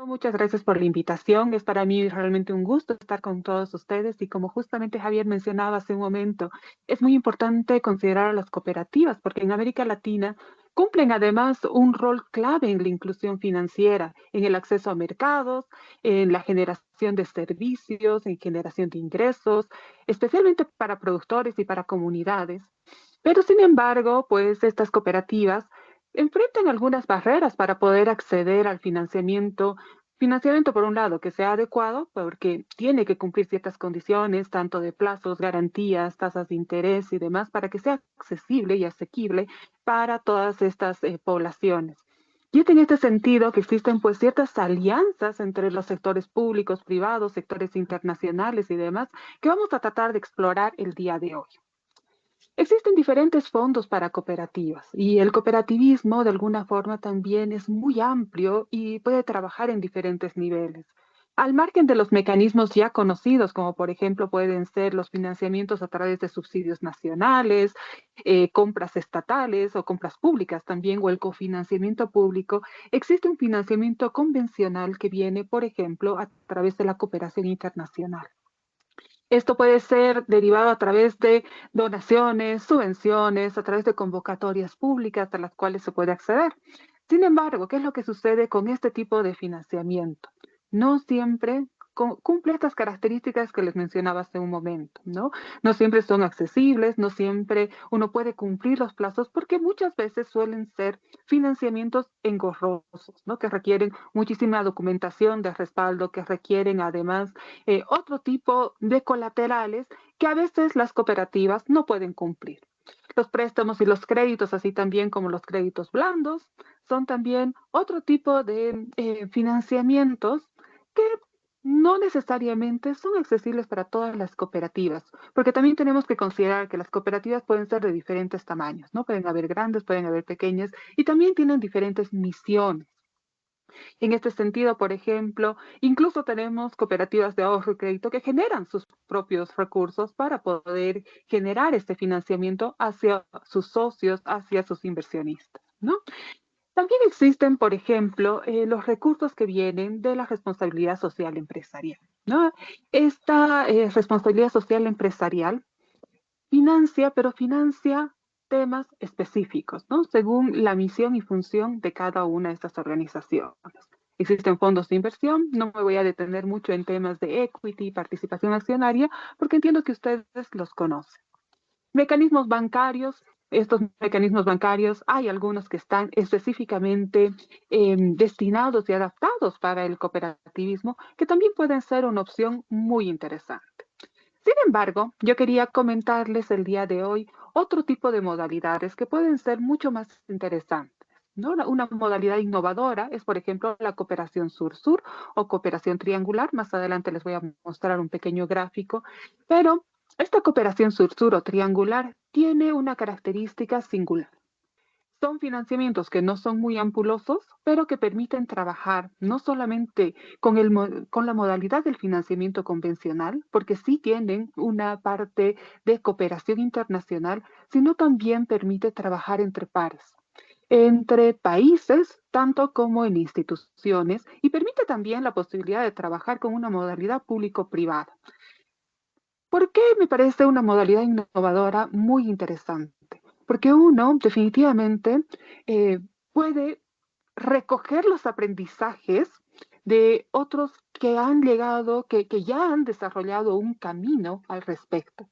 Muchas gracias por la invitación. Es para mí realmente un gusto estar con todos ustedes y como justamente Javier mencionaba hace un momento, es muy importante considerar a las cooperativas porque en América Latina cumplen además un rol clave en la inclusión financiera, en el acceso a mercados, en la generación de servicios, en generación de ingresos, especialmente para productores y para comunidades. Pero sin embargo, pues estas cooperativas enfrentan algunas barreras para poder acceder al financiamiento. Financiamiento, por un lado, que sea adecuado, porque tiene que cumplir ciertas condiciones, tanto de plazos, garantías, tasas de interés y demás, para que sea accesible y asequible para todas estas poblaciones. Y es en este sentido que existen pues ciertas alianzas entre los sectores públicos, privados, sectores internacionales y demás, que vamos a tratar de explorar el día de hoy. Existen diferentes fondos para cooperativas y el cooperativismo de alguna forma también es muy amplio y puede trabajar en diferentes niveles. Al margen de los mecanismos ya conocidos, como por ejemplo pueden ser los financiamientos a través de subsidios nacionales, compras estatales o compras públicas también, o el cofinanciamiento público, existe un financiamiento convencional que viene, por ejemplo, a través de la cooperación internacional. Esto puede ser derivado a través de donaciones, subvenciones, a través de convocatorias públicas a las cuales se puede acceder. Sin embargo, ¿qué es lo que sucede con este tipo de financiamiento? No siempre cumple estas características que les mencionaba hace un momento, ¿no? No siempre son accesibles, no siempre uno puede cumplir los plazos porque muchas veces suelen ser financiamientos engorrosos, ¿no? Que requieren muchísima documentación de respaldo, que requieren además otro tipo de colaterales que a veces las cooperativas no pueden cumplir. Los préstamos y los créditos, así también como los créditos blandos, son también otro tipo de financiamientos que no necesariamente son accesibles para todas las cooperativas, porque también tenemos que considerar que las cooperativas pueden ser de diferentes tamaños, ¿no? Pueden haber grandes, pueden haber pequeñas y también tienen diferentes misiones. En este sentido, por ejemplo, incluso tenemos cooperativas de ahorro y crédito que generan sus propios recursos para poder generar este financiamiento hacia sus socios, hacia sus inversionistas, ¿no? También existen, por ejemplo, los recursos que vienen de la responsabilidad social empresarial, ¿no? Esta responsabilidad social empresarial financia, pero financia temas específicos, ¿no? Según la misión y función de cada una de estas organizaciones. Existen fondos de inversión, no me voy a detener mucho en temas de equity, participación accionaria, porque entiendo que ustedes los conocen. Mecanismos bancarios, estos mecanismos bancarios, hay algunos que están específicamente destinados y adaptados para el cooperativismo, que también pueden ser una opción muy interesante. Sin embargo, yo quería comentarles el día de hoy otro tipo de modalidades que pueden ser mucho más interesantes, ¿no? Una modalidad innovadora es, por ejemplo, la cooperación sur-sur o cooperación triangular. Más adelante les voy a mostrar un pequeño gráfico, pero esta cooperación sur-sur o triangular tiene una característica singular. Son financiamientos que no son muy ampulosos, pero que permiten trabajar no solamente con la modalidad del financiamiento convencional, porque sí tienen una parte de cooperación internacional, sino también permite trabajar entre pares, entre países, tanto como en instituciones, y permite también la posibilidad de trabajar con una modalidad público-privada. ¿Por qué me parece una modalidad innovadora muy interesante? Porque uno definitivamente eh, puede recoger los aprendizajes de otros que han llegado, que ya han desarrollado un camino al respecto.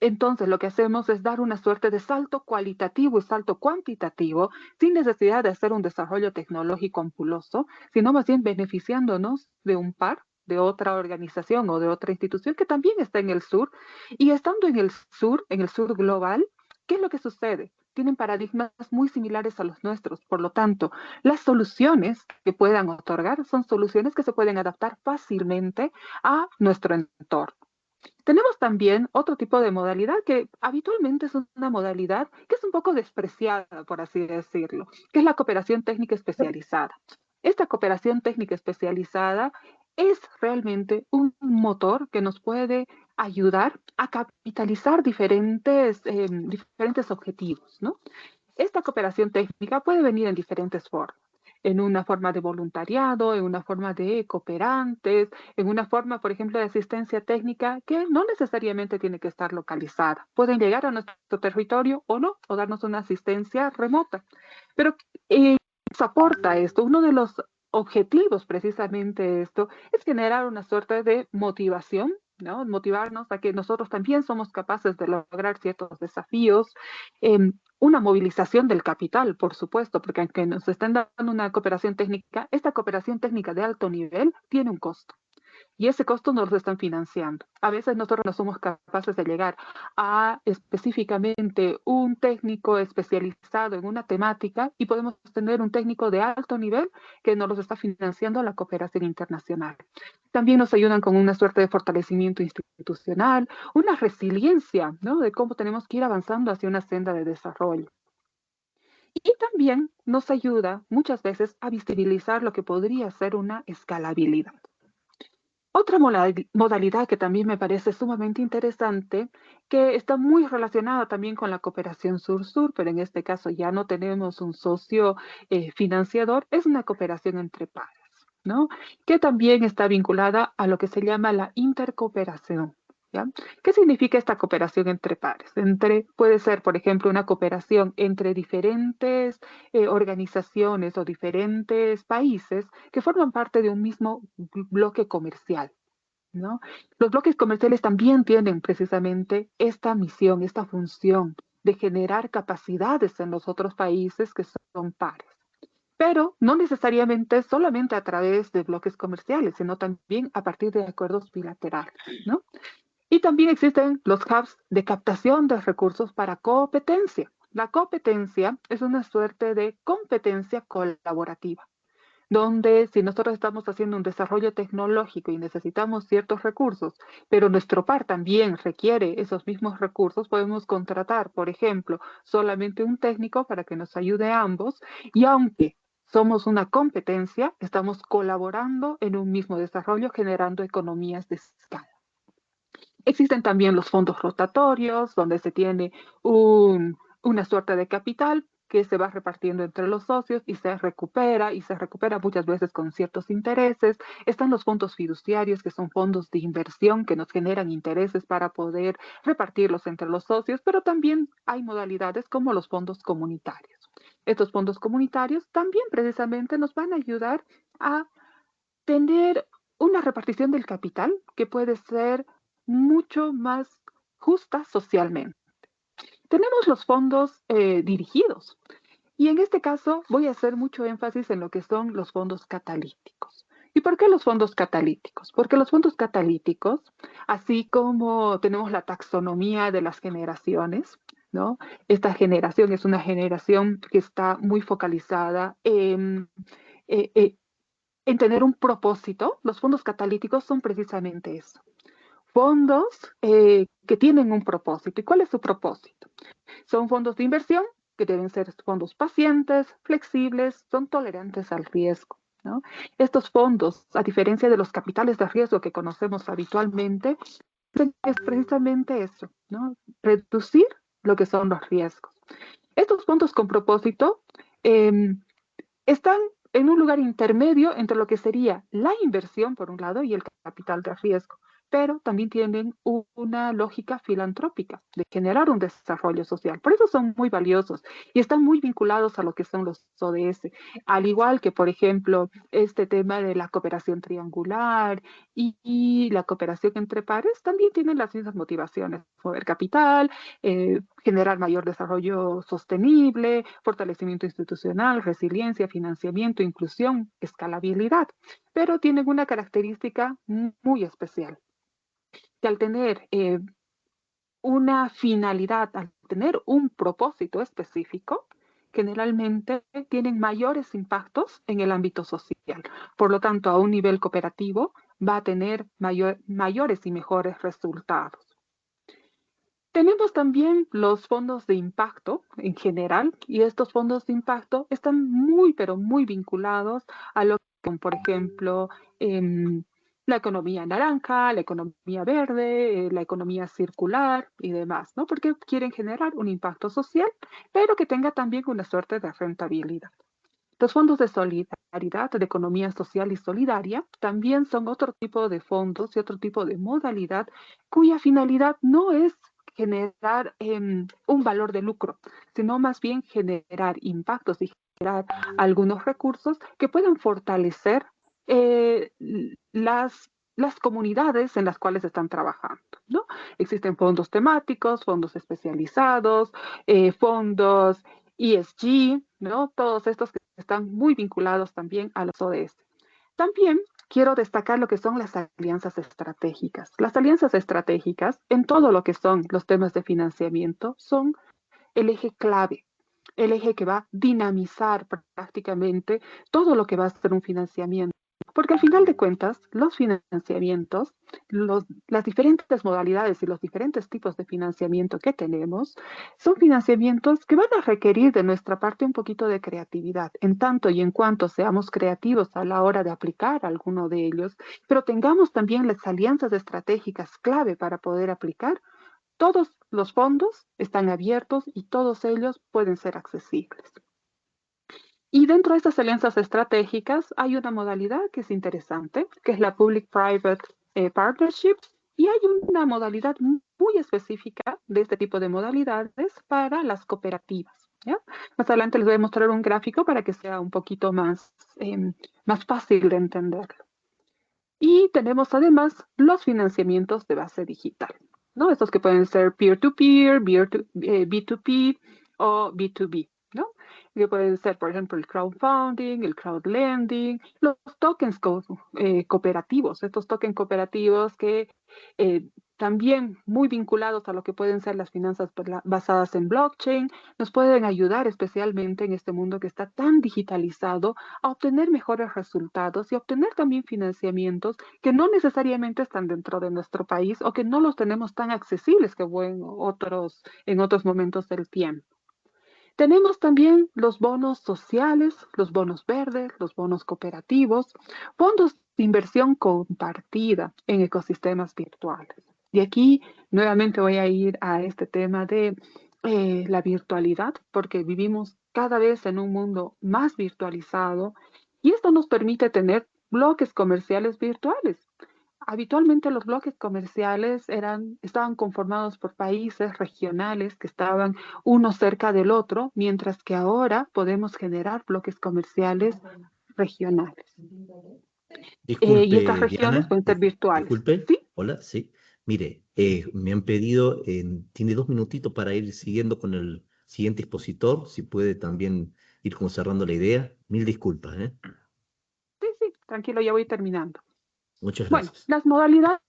Entonces, lo que hacemos es dar una suerte de salto cualitativo y salto cuantitativo sin necesidad de hacer un desarrollo tecnológico ampuloso, sino más bien beneficiándonos de un par de otra organización o de otra institución que también está en el sur. Y estando en el sur global, ¿qué es lo que sucede? Tienen paradigmas muy similares a los nuestros. Por lo tanto, las soluciones que puedan otorgar son soluciones que se pueden adaptar fácilmente a nuestro entorno. Tenemos también otro tipo de modalidad que habitualmente es una modalidad que es un poco despreciada, por así decirlo, que es la cooperación técnica especializada. Esta cooperación técnica especializada es realmente un motor que nos puede ayudar a capitalizar diferentes objetivos, ¿no? Esta cooperación técnica puede venir en diferentes formas. en una forma de voluntariado, en una forma de cooperantes, en una forma, por ejemplo, de asistencia técnica que no necesariamente tiene que estar localizada. Pueden llegar a nuestro territorio o no, o darnos una asistencia remota. Pero nos aporta esto. Uno de los objetivos precisamente de esto es generar una suerte de motivación, ¿no? Motivarnos a que nosotros también somos capaces de lograr ciertos desafíos, una movilización del capital, por supuesto, porque aunque nos estén dando una cooperación técnica, esta cooperación técnica de alto nivel tiene un costo y ese costo nos lo están financiando. A veces nosotros no somos capaces de llegar a específicamente un técnico especializado en una temática y podemos tener un técnico de alto nivel que nos los está financiando la cooperación internacional. También nos ayudan con una suerte de fortalecimiento institucional, una resiliencia, ¿no? De cómo tenemos que ir avanzando hacia una senda de desarrollo. Y también nos ayuda muchas veces a visibilizar lo que podría ser una escalabilidad. Otra modalidad que también me parece sumamente interesante, que está muy relacionada también con la cooperación sur-sur, pero en este caso ya no tenemos un socio financiador, es una cooperación entre pares, ¿no? Que también está vinculada a lo que se llama la intercooperación. ¿Ya? ¿Qué significa esta cooperación entre pares? Puede ser, por ejemplo, una cooperación entre diferentes organizaciones o diferentes países que forman parte de un mismo bloque comercial, ¿no? Los bloques comerciales también tienen precisamente esta misión, esta función de generar capacidades en los otros países que son pares. Pero no necesariamente solamente a través de bloques comerciales, sino también a partir de acuerdos bilaterales, ¿no? Y también existen los hubs de captación de recursos para competencia. La competencia es una suerte de competencia colaborativa donde si nosotros estamos haciendo un desarrollo tecnológico y necesitamos ciertos recursos, pero nuestro par también requiere esos mismos recursos, podemos contratar, por ejemplo, solamente un técnico para que nos ayude a ambos y aunque somos una competencia, estamos colaborando en un mismo desarrollo generando economías de escala. Existen también los fondos rotatorios, donde se tiene una suerte de capital que se va repartiendo entre los socios y se recupera muchas veces con ciertos intereses. Están los fondos fiduciarios, que son fondos de inversión que nos generan intereses para poder repartirlos entre los socios, pero también hay modalidades como los fondos comunitarios. Estos fondos comunitarios también precisamente nos van a ayudar a tener una repartición del capital que puede ser mucho más justa socialmente. Tenemos los fondos dirigidos y en este caso voy a hacer mucho énfasis en lo que son los fondos catalíticos. ¿Y por qué los fondos catalíticos? Porque los fondos catalíticos, así como tenemos la taxonomía de las generaciones, ¿no? Esta generación es una generación que está muy focalizada eh, eh, en tener un propósito. Los fondos catalíticos son precisamente eso. Fondos que tienen un propósito. ¿Y cuál es su propósito? Son fondos de inversión que deben ser fondos pacientes, flexibles, son tolerantes al riesgo, ¿no? Estos fondos, a diferencia de los capitales de riesgo que conocemos habitualmente, es precisamente eso, ¿no? Reducir lo que son los riesgos. Estos fondos con propósito están en un lugar intermedio entre lo que sería la inversión, por un lado, y el capital de riesgo, pero también tienen una lógica filantrópica de generar un desarrollo social. Por eso son muy valiosos y están muy vinculados a lo que son los ODS, al igual que, por ejemplo, este tema de la cooperación triangular y la cooperación entre pares, también tienen las mismas motivaciones, mover capital, generar mayor desarrollo sostenible, fortalecimiento institucional, resiliencia, financiamiento, inclusión, escalabilidad, pero tienen una característica muy especial, que al tener una finalidad, al tener un propósito específico, generalmente tienen mayores impactos en el ámbito social. Por lo tanto, a un nivel cooperativo va a tener mayores y mejores resultados. Tenemos también los fondos de impacto en general y estos fondos de impacto están muy, pero muy vinculados a lo que, por ejemplo, la economía naranja, la economía verde, la economía circular y demás, ¿no? Porque quieren generar un impacto social, pero que tenga también una suerte de rentabilidad. Los fondos de solidaridad, de economía social y solidaria, también son otro tipo de fondos y otro tipo de modalidad cuya finalidad no es generar un valor de lucro, sino más bien generar impactos y generar algunos recursos que puedan fortalecer eh, las, las comunidades en las cuales están trabajando, ¿no? Existen fondos temáticos, fondos especializados, fondos ESG, ¿no? Todos estos que están muy vinculados también a los ODS. También quiero destacar lo que son las alianzas estratégicas. Las alianzas estratégicas en todo lo que son los temas de financiamiento son el eje clave, el eje que va a dinamizar prácticamente todo lo que va a ser un financiamiento. Porque al final de cuentas, los financiamientos, las diferentes modalidades y los diferentes tipos de financiamiento que tenemos, son financiamientos que van a requerir de nuestra parte un poquito de creatividad, en tanto y en cuanto seamos creativos a la hora de aplicar alguno de ellos, pero tengamos también las alianzas estratégicas clave para poder aplicar. Todos los fondos están abiertos y todos ellos pueden ser accesibles. Y dentro de estas alianzas estratégicas hay una modalidad que es interesante, que es la Public-Private Partnership, y hay una modalidad muy específica de este tipo de modalidades para las cooperativas. ¿Ya? Más adelante les voy a mostrar un gráfico para que sea un poquito más fácil de entenderlo. Y tenemos además los financiamientos de base digital, ¿no? Estos que pueden ser peer-to-peer, B2P o B2B, ¿no? Que pueden ser, por ejemplo, el crowdfunding, el crowdlending, los tokens cooperativos, estos tokens cooperativos que eh, también muy vinculados a lo que pueden ser las finanzas basadas en blockchain, nos pueden ayudar especialmente en este mundo que está tan digitalizado a obtener mejores resultados y obtener también financiamientos que no necesariamente están dentro de nuestro país o que no los tenemos tan accesibles como en otros momentos del tiempo. Tenemos también los bonos sociales, los bonos verdes, los bonos cooperativos, fondos de inversión compartida en ecosistemas virtuales. Y aquí nuevamente voy a ir a este tema de la virtualidad, porque vivimos cada vez en un mundo más virtualizado y esto nos permite tener bloques comerciales virtuales. Habitualmente los bloques comerciales estaban conformados por países regionales que estaban uno cerca del otro, mientras que ahora podemos generar bloques comerciales regionales. Y estas Disculpe, regiones Diana, pueden ser virtuales. disculpe. ¿Sí? Hola, sí. Mire, me han pedido, tiene 2 minutitos para ir siguiendo con el siguiente expositor, si puede también ir como cerrando la idea. Mil disculpas, ¿eh? Sí, sí, tranquilo, ya voy terminando. Muchas Bueno, gracias. las modalidades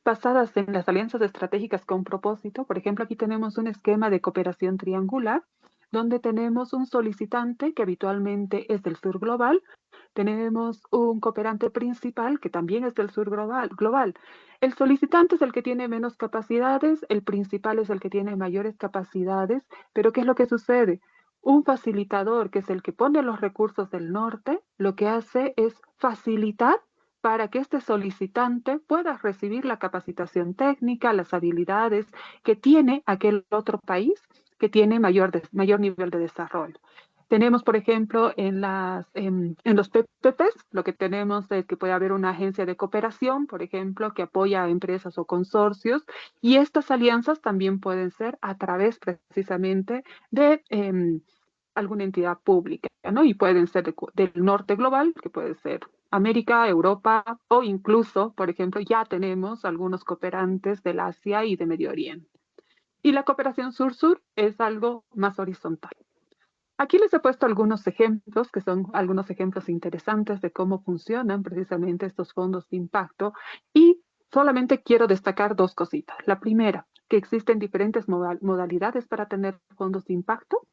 basadas en las alianzas estratégicas con propósito, por ejemplo, aquí tenemos un esquema de cooperación triangular, donde tenemos un solicitante que habitualmente es del sur global, tenemos un cooperante principal que también es del sur global. El solicitante es el que tiene menos capacidades, el principal es el que tiene mayores capacidades, pero ¿qué es lo que sucede? Un facilitador, que es el que pone los recursos del norte, lo que hace es facilitar para que este solicitante pueda recibir la capacitación técnica, las habilidades que tiene aquel otro país que tiene mayor nivel de desarrollo. Tenemos, por ejemplo, en los PPPs, lo que tenemos es que puede haber una agencia de cooperación, por ejemplo, que apoya a empresas o consorcios, y estas alianzas también pueden ser a través precisamente de alguna entidad pública, ¿no? Y pueden ser del norte global, que puede ser América, Europa, o incluso, por ejemplo, ya tenemos algunos cooperantes del Asia y de Medio Oriente. Y la cooperación sur-sur es algo más horizontal. Aquí les he puesto algunos ejemplos, que son algunos ejemplos interesantes de cómo funcionan precisamente estos fondos de impacto y solamente quiero destacar dos cositas. La primera, que existen diferentes modalidades para tener fondos de impacto.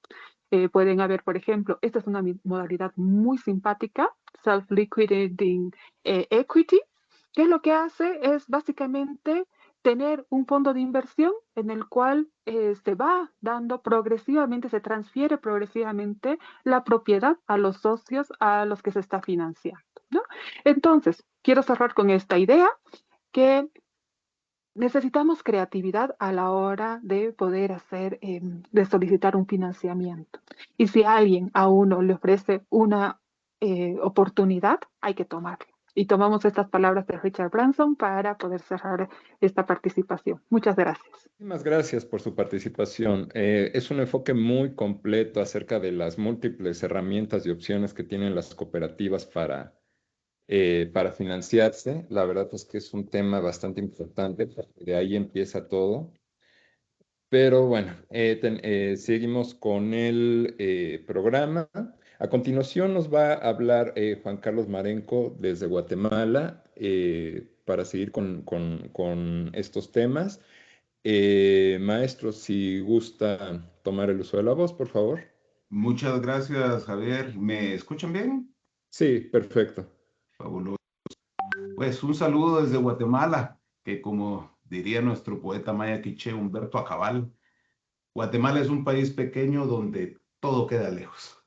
Pueden haber, por ejemplo, esta es una modalidad muy simpática, Self-Liquidating Equity, que lo que hace es básicamente tener un fondo de inversión en el cual se va dando progresivamente, se transfiere progresivamente la propiedad a los socios a los que se está financiando, ¿no? Entonces, quiero cerrar con esta idea que necesitamos creatividad a la hora de poder de solicitar un financiamiento. Y si alguien a uno le ofrece oportunidad, hay que tomarlo. Y tomamos estas palabras de Richard Branson para poder cerrar esta participación. Muchas gracias. Muchísimas gracias por su participación. Es un enfoque muy completo acerca de las múltiples herramientas y opciones que tienen las cooperativas para financiarse. La verdad es que es un tema bastante importante, porque de ahí empieza todo. Pero bueno, seguimos con el programa. A continuación nos va a hablar Juan Carlos Marenco desde Guatemala para seguir con estos temas. Maestro, si gusta tomar el uso de la voz, por favor. Muchas gracias, Javier. ¿Me escuchan bien? Sí, perfecto. Fabuloso. Pues un saludo desde Guatemala, que como diría nuestro poeta maya quiché Humberto Acabal, Guatemala es un país pequeño donde todo queda lejos.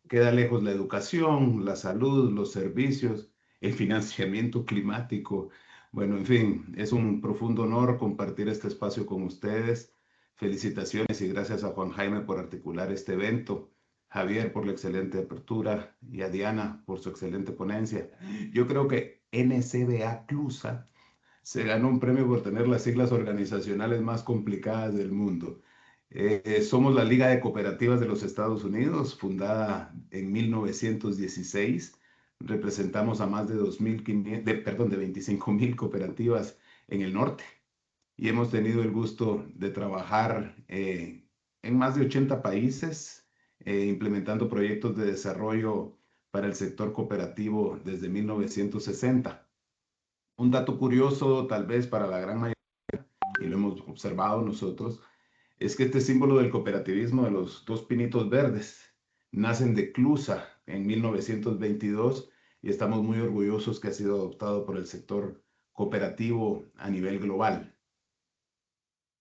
Queda lejos la educación, la salud, los servicios, el financiamiento climático. Bueno, en fin, es un profundo honor compartir este espacio con ustedes. Felicitaciones y gracias a Juan Jaime por articular este evento, Javier por la excelente apertura y a Diana por su excelente ponencia. Yo creo que NCBA Clusa se ganó un premio por tener las siglas organizacionales más complicadas del mundo. Somos la Liga de Cooperativas de los Estados Unidos, fundada en 1916. Representamos a más de 25,000 cooperativas en el norte y hemos tenido el gusto de trabajar en más de 80 países, implementando proyectos de desarrollo para el sector cooperativo desde 1960. Un dato curioso, tal vez para la gran mayoría, y lo hemos observado nosotros, es que este símbolo del cooperativismo de los dos pinitos verdes nacen de Clusa en 1922 y estamos muy orgullosos que ha sido adoptado por el sector cooperativo a nivel global.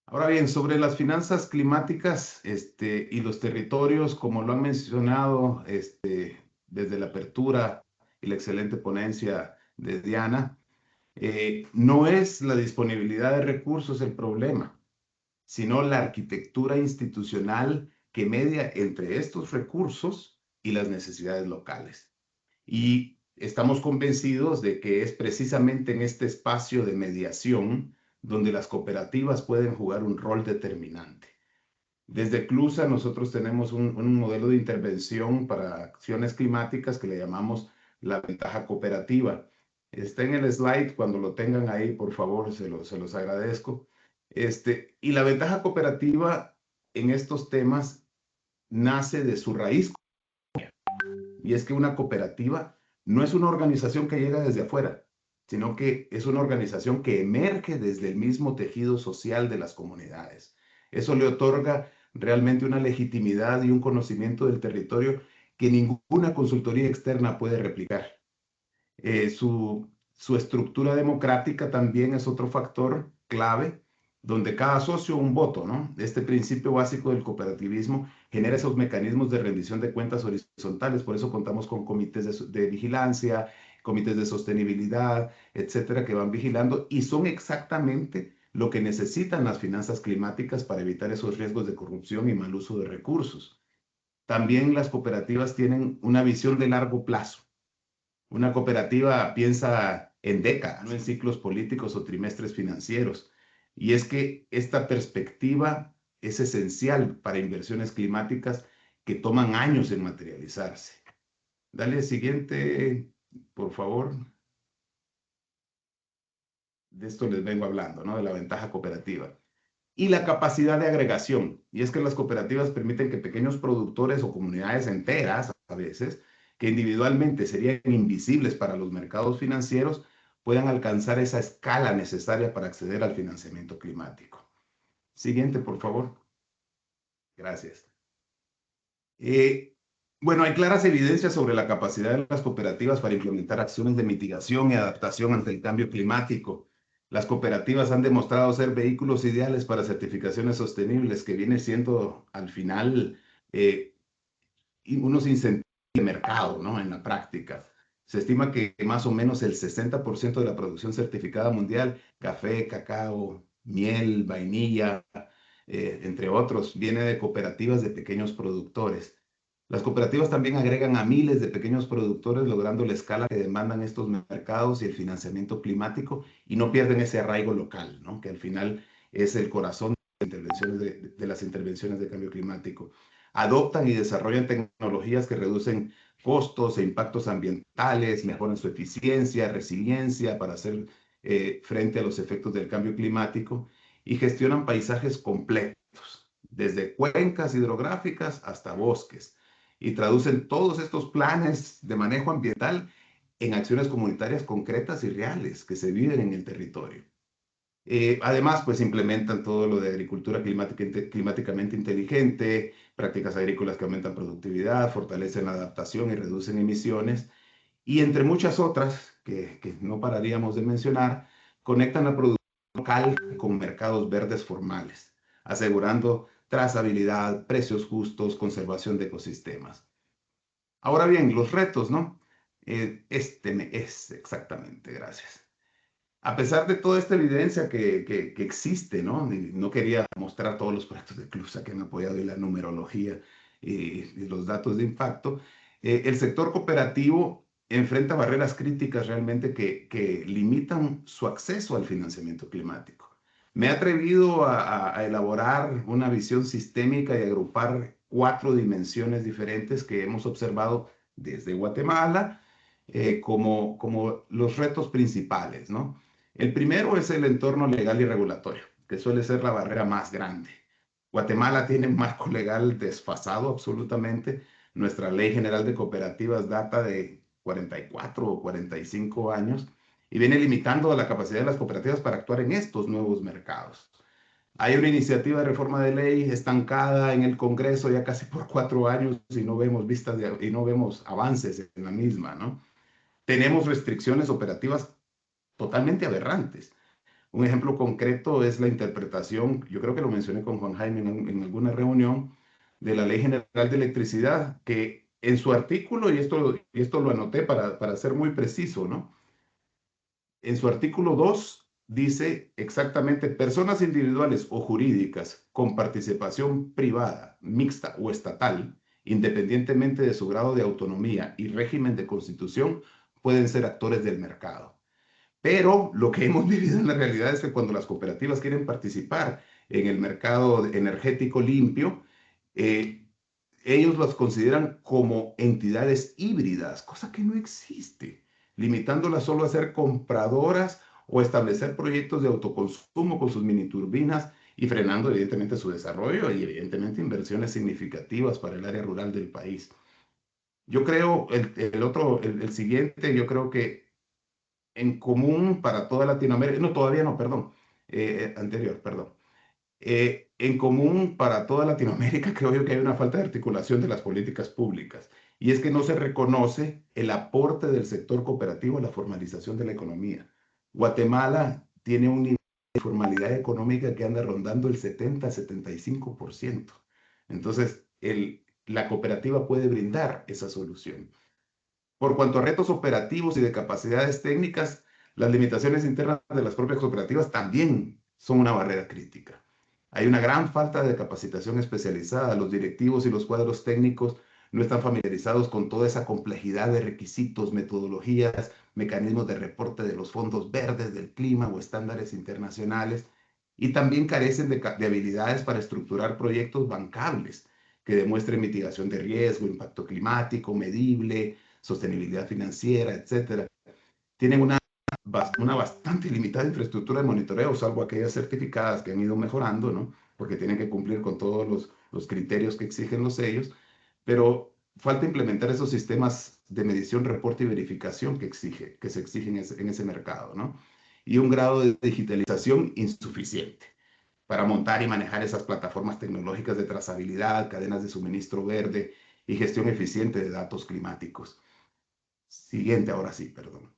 Ahora bien, sobre las finanzas climáticas y los territorios, como lo han mencionado desde la apertura y la excelente ponencia de Diana, no es la disponibilidad de recursos el problema, sino la arquitectura institucional que media entre estos recursos y las necesidades locales. Y estamos convencidos de que es precisamente en este espacio de mediación donde las cooperativas pueden jugar un rol determinante. Desde CLUSA nosotros tenemos un modelo de intervención para acciones climáticas que le llamamos la ventaja cooperativa. Está en el slide, cuando lo tengan ahí, por favor, se los agradezco. Y la ventaja cooperativa en estos temas nace de su raíz. Y es que una cooperativa no es una organización que llega desde afuera, sino que es una organización que emerge desde el mismo tejido social de las comunidades. Eso le otorga realmente una legitimidad y un conocimiento del territorio que ninguna consultoría externa puede replicar. Su estructura democrática también es otro factor clave, donde cada socio un voto, ¿no? Este principio básico del cooperativismo genera esos mecanismos de rendición de cuentas horizontales, por eso contamos con comités de vigilancia, comités de sostenibilidad, etcétera, que van vigilando y son exactamente lo que necesitan las finanzas climáticas para evitar esos riesgos de corrupción y mal uso de recursos. También las cooperativas tienen una visión de largo plazo. Una cooperativa piensa en décadas, no en ciclos políticos o trimestres financieros. Y es que esta perspectiva es esencial para inversiones climáticas que toman años en materializarse. Dale siguiente, por favor. De esto les vengo hablando, ¿no? De la ventaja cooperativa. Y la capacidad de agregación. Y es que las cooperativas permiten que pequeños productores o comunidades enteras, a veces, que individualmente serían invisibles para los mercados financieros, puedan alcanzar esa escala necesaria para acceder al financiamiento climático. Siguiente, por favor. Gracias. Bueno, hay claras evidencias sobre la capacidad de las cooperativas para implementar acciones de mitigación y adaptación ante el cambio climático. Las cooperativas han demostrado ser vehículos ideales para certificaciones sostenibles, que viene siendo al final unos incentivos de mercado, ¿no? En la práctica. Se estima que más o menos el 60% de la producción certificada mundial, café, cacao, miel, vainilla, entre otros, viene de cooperativas de pequeños productores. Las cooperativas también agregan a miles de pequeños productores, logrando la escala que demandan estos mercados y el financiamiento climático, y no pierden ese arraigo local, ¿no? Que al final es el corazón de las intervenciones de cambio climático. Adoptan y desarrollan tecnologías que reducen costos e impactos ambientales, mejoran su eficiencia, resiliencia para hacer frente a los efectos del cambio climático, y gestionan paisajes completos, desde cuencas hidrográficas hasta bosques, y traducen todos estos planes de manejo ambiental en acciones comunitarias concretas y reales que se viven en el territorio. Además, pues implementan todo lo de agricultura climáticamente inteligente, prácticas agrícolas que aumentan productividad, fortalecen la adaptación y reducen emisiones, y entre muchas otras que no pararíamos de mencionar, conectan la producción local con mercados verdes formales, asegurando trazabilidad, precios justos, conservación de ecosistemas. Ahora bien, los retos, ¿no? Es exactamente, gracias. A pesar de toda esta evidencia que existe, ¿no? Y no quería mostrar todos los proyectos de CLUSA que han apoyado y la numerología y los datos de impacto. El sector cooperativo enfrenta barreras críticas realmente que limitan su acceso al financiamiento climático. Me he atrevido a elaborar una visión sistémica y agrupar 4 dimensiones diferentes que hemos observado desde Guatemala como los retos principales, ¿no? El primero es el entorno legal y regulatorio, que suele ser la barrera más grande. Guatemala tiene un marco legal desfasado absolutamente. Nuestra Ley General de Cooperativas data de 44 o 45 años y viene limitando la capacidad de las cooperativas para actuar en estos nuevos mercados. Hay una iniciativa de reforma de ley estancada en el Congreso ya casi por 4 años y no vemos y no vemos avances en la misma, ¿no? Tenemos restricciones operativas totalmente aberrantes. Un ejemplo concreto es la interpretación, yo creo que lo mencioné con Juan Jaime en alguna reunión, de la Ley General de Electricidad, que en su artículo, y esto lo anoté para ser muy preciso, ¿no? En su artículo 2 dice exactamente: personas individuales o jurídicas con participación privada, mixta o estatal, independientemente de su grado de autonomía y régimen de constitución, pueden ser actores del mercado. Pero lo que hemos vivido en la realidad es que cuando las cooperativas quieren participar en el mercado energético limpio, eh, ellos las consideran como entidades híbridas, cosa que no existe, limitándolas solo a ser compradoras o establecer proyectos de autoconsumo con sus mini turbinas y frenando evidentemente su desarrollo y evidentemente inversiones significativas para el área rural del país. Yo creo, el siguiente, yo creo que en común para toda Latinoamérica, no, todavía no, perdón, anterior, perdón. En común para toda Latinoamérica, creo yo que hay una falta de articulación de las políticas públicas. Y es que no se reconoce el aporte del sector cooperativo a la formalización de la economía. Guatemala tiene un nivel de formalidad económica que anda rondando el 70-75%. Entonces, la cooperativa puede brindar esa solución. Por cuanto a retos operativos y de capacidades técnicas, las limitaciones internas de las propias cooperativas también son una barrera crítica. Hay una gran falta de capacitación especializada. Los directivos y los cuadros técnicos no están familiarizados con toda esa complejidad de requisitos, metodologías, mecanismos de reporte de los fondos verdes, del clima o estándares internacionales, y también carecen de habilidades para estructurar proyectos bancables que demuestren mitigación de riesgo, impacto climático, medible, sostenibilidad financiera, etcétera. Tienen una bastante limitada infraestructura de monitoreo, salvo aquellas certificadas que han ido mejorando, ¿no? Porque tienen que cumplir con todos los criterios que exigen los sellos, pero falta implementar esos sistemas de medición, reporte y verificación que se exigen en ese mercado, ¿no? Y un grado de digitalización insuficiente para montar y manejar esas plataformas tecnológicas de trazabilidad, cadenas de suministro verde y gestión eficiente de datos climáticos. Siguiente, ahora sí, perdón.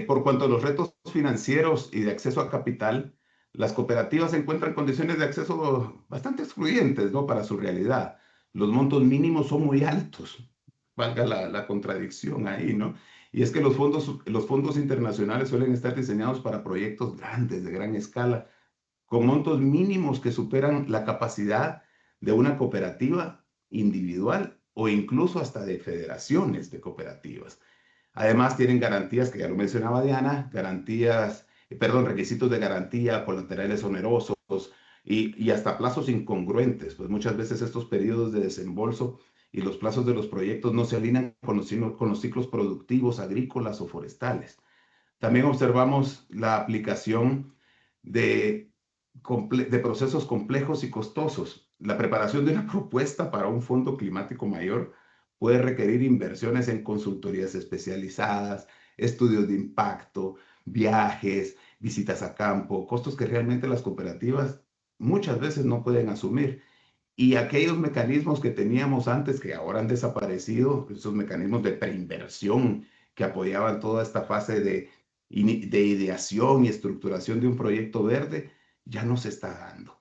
Por cuanto a los retos financieros y de acceso a capital, las cooperativas encuentran condiciones de acceso bastante excluyentes, ¿no? Para su realidad. Los montos mínimos son muy altos, valga la contradicción ahí, ¿no? Y es que los fondos internacionales suelen estar diseñados para proyectos grandes, de gran escala, con montos mínimos que superan la capacidad de una cooperativa individual o incluso hasta de federaciones de cooperativas. Además, tienen garantías, que ya lo mencionaba Diana, requisitos de garantía, colaterales onerosos y hasta plazos incongruentes, pues muchas veces estos periodos de desembolso y los plazos de los proyectos no se alinean con los ciclos productivos agrícolas o forestales. También observamos la aplicación de procesos complejos y costosos. La preparación de una propuesta para un fondo climático mayor puede requerir inversiones en consultorías especializadas, estudios de impacto, viajes, visitas a campo, costos que realmente las cooperativas muchas veces no pueden asumir. Y aquellos mecanismos que teníamos antes, que ahora han desaparecido, esos mecanismos de preinversión que apoyaban toda esta fase de ideación y estructuración de un proyecto verde, ya no se está dando.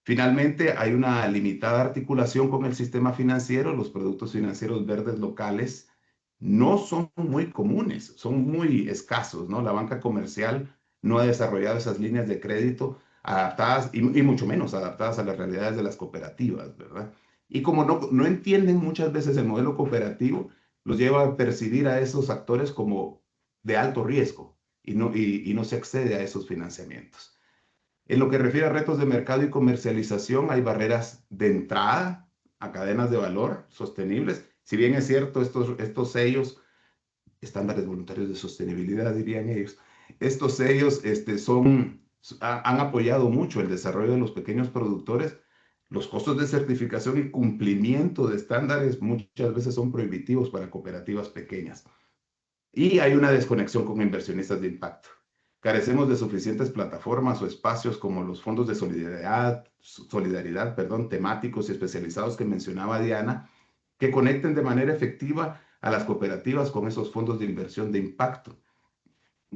Finalmente, hay una limitada articulación con el sistema financiero. Los productos financieros verdes locales no son muy comunes, son muy escasos, ¿no? La banca comercial no ha desarrollado esas líneas de crédito adaptadas y mucho menos adaptadas a las realidades de las cooperativas, ¿verdad? Y como no entienden muchas veces el modelo cooperativo, los lleva a percibir a esos actores como de alto riesgo y no se accede a esos financiamientos. En lo que refiere a retos de mercado y comercialización, hay barreras de entrada a cadenas de valor sostenibles. Si bien es cierto, estos sellos, estándares voluntarios de sostenibilidad, dirían ellos, estos sellos han apoyado mucho el desarrollo de los pequeños productores. Los costos de certificación y cumplimiento de estándares muchas veces son prohibitivos para cooperativas pequeñas. Y hay una desconexión con inversionistas de impacto. Carecemos de suficientes plataformas o espacios como los fondos de solidaridad, temáticos y especializados que mencionaba Diana, que conecten de manera efectiva a las cooperativas con esos fondos de inversión de impacto,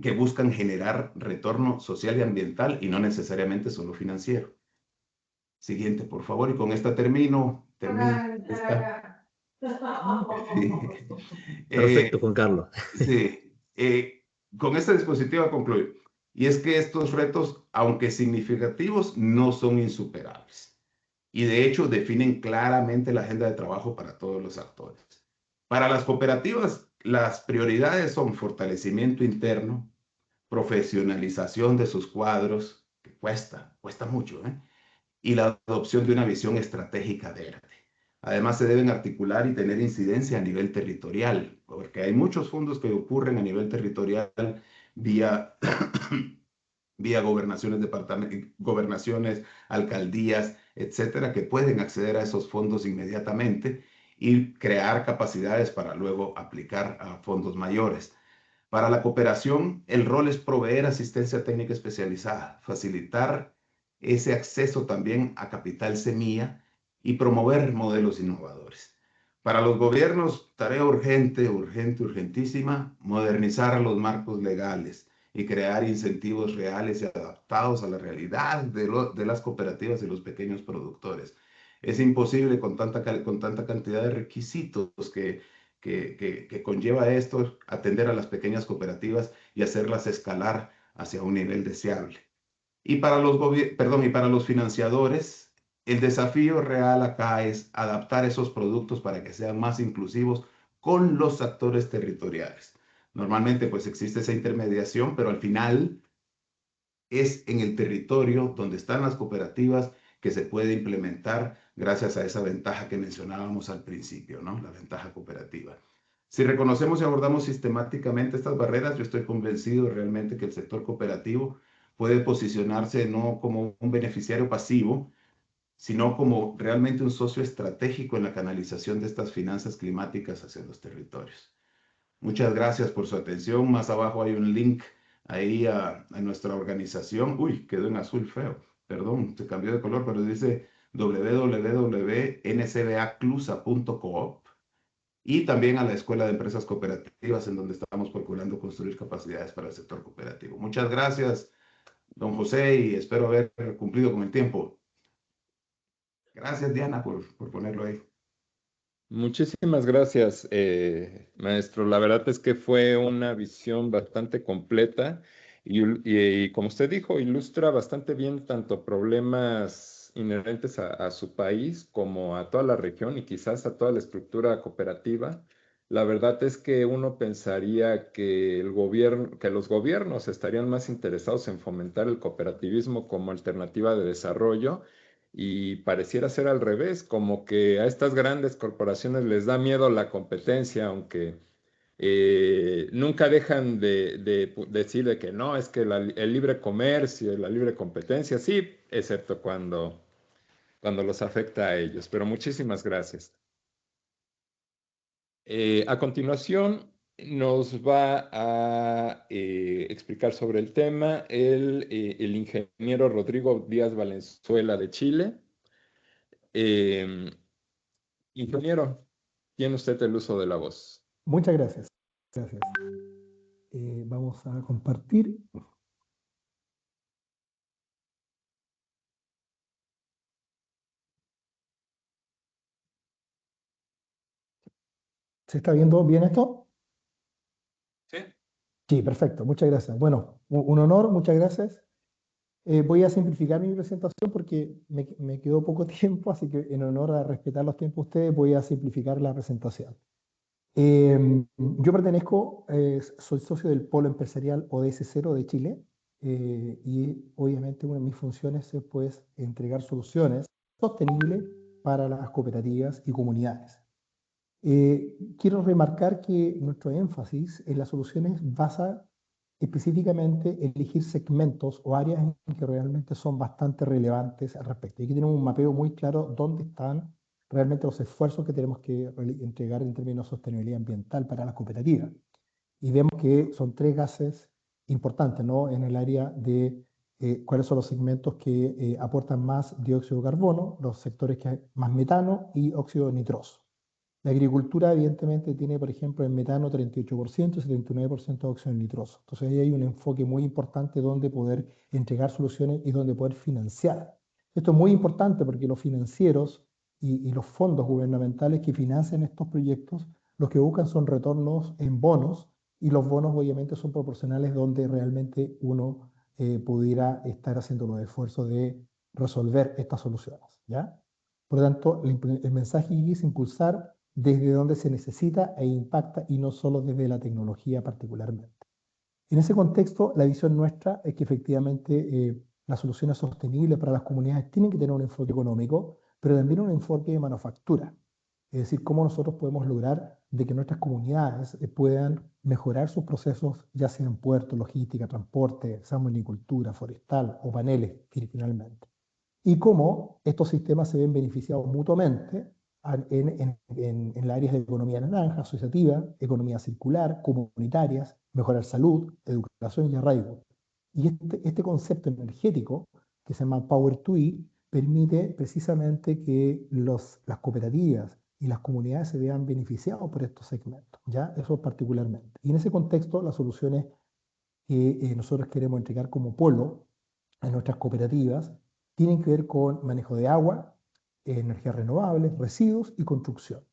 que buscan generar retorno social y ambiental y no necesariamente solo financiero. Siguiente, por favor, y con esta termino. Perfecto, Juan Carlos. Sí, con esta dispositiva concluyo. Y es que estos retos, aunque significativos, no son insuperables. Y de hecho definen claramente la agenda de trabajo para todos los actores. Para las cooperativas, las prioridades son fortalecimiento interno, profesionalización de sus cuadros, que cuesta mucho, y la adopción de una visión estratégica verde. Además, se deben articular y tener incidencia a nivel territorial, porque hay muchos fondos que ocurren a nivel territorial vía, vía gobernaciones, alcaldías, etcétera, que pueden acceder a esos fondos inmediatamente y crear capacidades para luego aplicar a fondos mayores. Para la cooperación, el rol es proveer asistencia técnica especializada, facilitar ese acceso también a capital semilla y promover modelos innovadores. Para los gobiernos, tarea urgentísima, modernizar los marcos legales y crear incentivos reales y adaptados a la realidad de las cooperativas y los pequeños productores. Es imposible con tanta cantidad de requisitos que conlleva esto, atender a las pequeñas cooperativas y hacerlas escalar hacia un nivel deseable. Y para los financiadores, el desafío real acá es adaptar esos productos para que sean más inclusivos con los actores territoriales. Normalmente pues existe esa intermediación, pero al final es en el territorio donde están las cooperativas que se puede implementar gracias a esa ventaja que mencionábamos al principio, ¿no? La ventaja cooperativa. Si reconocemos y abordamos sistemáticamente estas barreras, yo estoy convencido realmente que el sector cooperativo puede posicionarse no como un beneficiario pasivo, sino como realmente un socio estratégico en la canalización de estas finanzas climáticas hacia los territorios. Muchas gracias por su atención. Más abajo hay un link ahí a nuestra organización. Uy, quedó en azul feo. Perdón, se cambió de color, pero dice www.ncbaclusa.coop y también a la Escuela de Empresas Cooperativas, en donde estamos procurando construir capacidades para el sector cooperativo. Muchas gracias, don José, y espero haber cumplido con el tiempo. Gracias, Diana, por ponerlo ahí. Muchísimas gracias, maestro. La verdad es que fue una visión bastante completa y como usted dijo, ilustra bastante bien tanto problemas inherentes a su país, como a toda la región y quizás a toda la estructura cooperativa, la verdad es que uno pensaría que que los gobiernos estarían más interesados en fomentar el cooperativismo como alternativa de desarrollo y pareciera ser al revés, como que a estas grandes corporaciones les da miedo la competencia, aunque nunca dejan de decir de que no, es que el libre comercio y la libre competencia, sí, excepto cuando los afecta a ellos. Pero muchísimas gracias. A continuación, nos va a explicar sobre el tema el ingeniero Rodrigo Díaz Valenzuela de Chile. Ingeniero, tiene usted el uso de la voz. Muchas gracias. Gracias. Vamos a compartir. ¿Se está viendo bien esto? Sí. Sí, perfecto. Muchas gracias. Bueno, un honor, muchas gracias. Voy a simplificar mi presentación porque me quedó poco tiempo, así que en honor a respetar los tiempos de ustedes, voy a simplificar la presentación. Yo pertenezco, soy socio del Polo Empresarial ODS0 de Chile y obviamente una de mis funciones es pues entregar soluciones sostenibles para las cooperativas y comunidades. Quiero remarcar que nuestro énfasis en las soluciones basa específicamente en elegir segmentos o áreas en que realmente son bastante relevantes al respecto. Y aquí tenemos un mapeo muy claro dónde están realmente los esfuerzos que tenemos que entregar en términos de sostenibilidad ambiental para las cooperativas. Y vemos que son tres gases importantes, ¿no? En el área de cuáles son los segmentos que aportan más dióxido de carbono, los sectores que hay más metano y óxido nitroso. La agricultura evidentemente tiene, por ejemplo, en metano 38% y 79% de óxido nitroso. Entonces ahí hay un enfoque muy importante donde poder entregar soluciones y donde poder financiar. Esto es muy importante porque los financieros y los fondos gubernamentales que financian estos proyectos, los que buscan son retornos en bonos y los bonos obviamente son proporcionales donde realmente uno pudiera estar haciendo los esfuerzos de resolver estas soluciones, ¿ya? Por lo tanto, el mensaje aquí es impulsar desde donde se necesita e impacta y no solo desde la tecnología particularmente. En ese contexto, la visión nuestra es que efectivamente las soluciones sostenibles para las comunidades tienen que tener un enfoque económico, pero también un enfoque de manufactura. Es decir, cómo nosotros podemos lograr de que nuestras comunidades puedan mejorar sus procesos, ya sea en puertos, logística, transporte, salmonicultura, forestal o paneles, finalmente. Y cómo estos sistemas se ven beneficiados mutuamente en las áreas de economía naranja, asociativa, economía circular, comunitarias, mejorar salud, educación y arraigo. Y este concepto energético, que se llama Power to E, permite precisamente que las cooperativas y las comunidades se vean beneficiados por estos segmentos, ¿ya? Eso particularmente. Y en ese contexto, las soluciones que nosotros queremos entregar como polo a nuestras cooperativas tienen que ver con manejo de agua, energías renovables, residuos y construcción,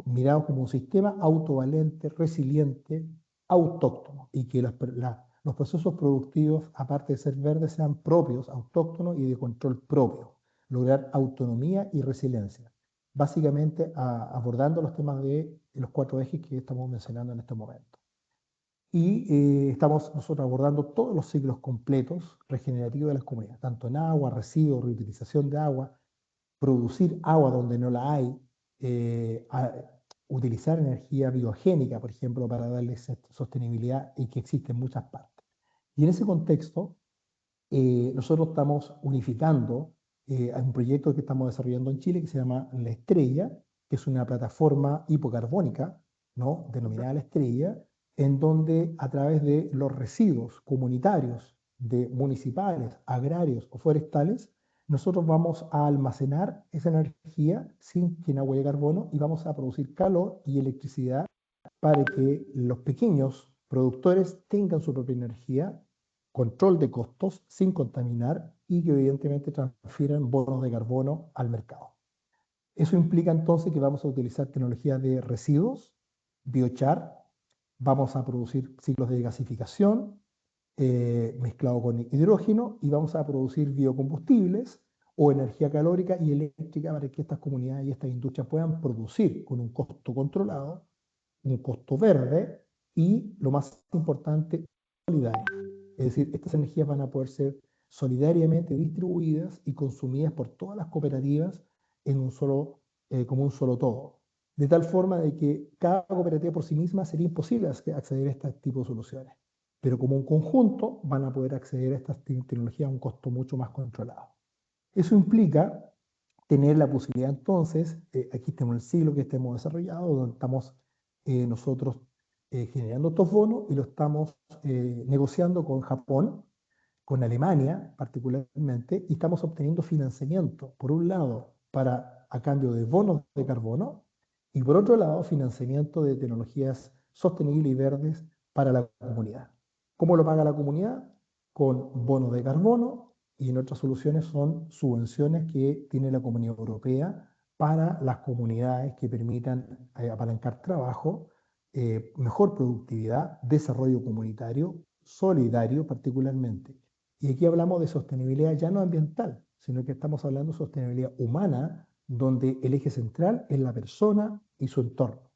mirado como un sistema autovalente, resiliente, autóctono, y que los procesos productivos, aparte de ser verdes, sean propios, autóctonos y de control propio, lograr autonomía y resiliencia, básicamente abordando los temas de los 4 ejes que estamos mencionando en este momento. Y estamos nosotros abordando todos los ciclos completos regenerativos de las comunidades, tanto en agua, residuos, reutilización de agua, producir agua donde no la hay, utilizar energía biogénica, por ejemplo, para darle sostenibilidad y que existe en muchas partes. Y en ese contexto, nosotros estamos unificando un proyecto que estamos desarrollando en Chile que se llama La Estrella, que es una plataforma hipocarbónica, ¿no? Denominada La Estrella, en donde a través de los residuos comunitarios de municipales, agrarios o forestales, nosotros vamos a almacenar esa energía sin huella de carbono y vamos a producir calor y electricidad para que los pequeños productores tengan su propia energía, control de costos sin contaminar y que evidentemente transfieran bonos de carbono al mercado. Eso implica entonces que vamos a utilizar tecnologías de residuos, biochar, vamos a producir ciclos de gasificación mezclado con hidrógeno y vamos a producir biocombustibles o energía calórica y eléctrica para que estas comunidades y estas industrias puedan producir con un costo controlado, un costo verde y, lo más importante, solidario. Es decir, estas energías van a poder ser solidariamente distribuidas y consumidas por todas las cooperativas en un solo, como un solo todo. De tal forma de que cada cooperativa por sí misma sería imposible acceder a este tipo de soluciones. Pero como un conjunto van a poder acceder a estas tecnologías a un costo mucho más controlado. Eso implica tener la posibilidad entonces, aquí tenemos el siglo que estemos desarrollado, donde estamos nosotros generando estos bonos y lo estamos negociando con Japón, con Alemania particularmente, y estamos obteniendo financiamiento, por un lado, a cambio de bonos de carbono, y por otro lado, financiamiento de tecnologías sostenibles y verdes para la comunidad. ¿Cómo lo paga la comunidad? Con bonos de carbono, y en otras soluciones son subvenciones que tiene la Comunidad Europea para las comunidades que permitan apalancar trabajo, mejor productividad, desarrollo comunitario, solidario particularmente. Y aquí hablamos de sostenibilidad ya no ambiental, sino que estamos hablando de sostenibilidad humana, donde el eje central es la persona y su entorno.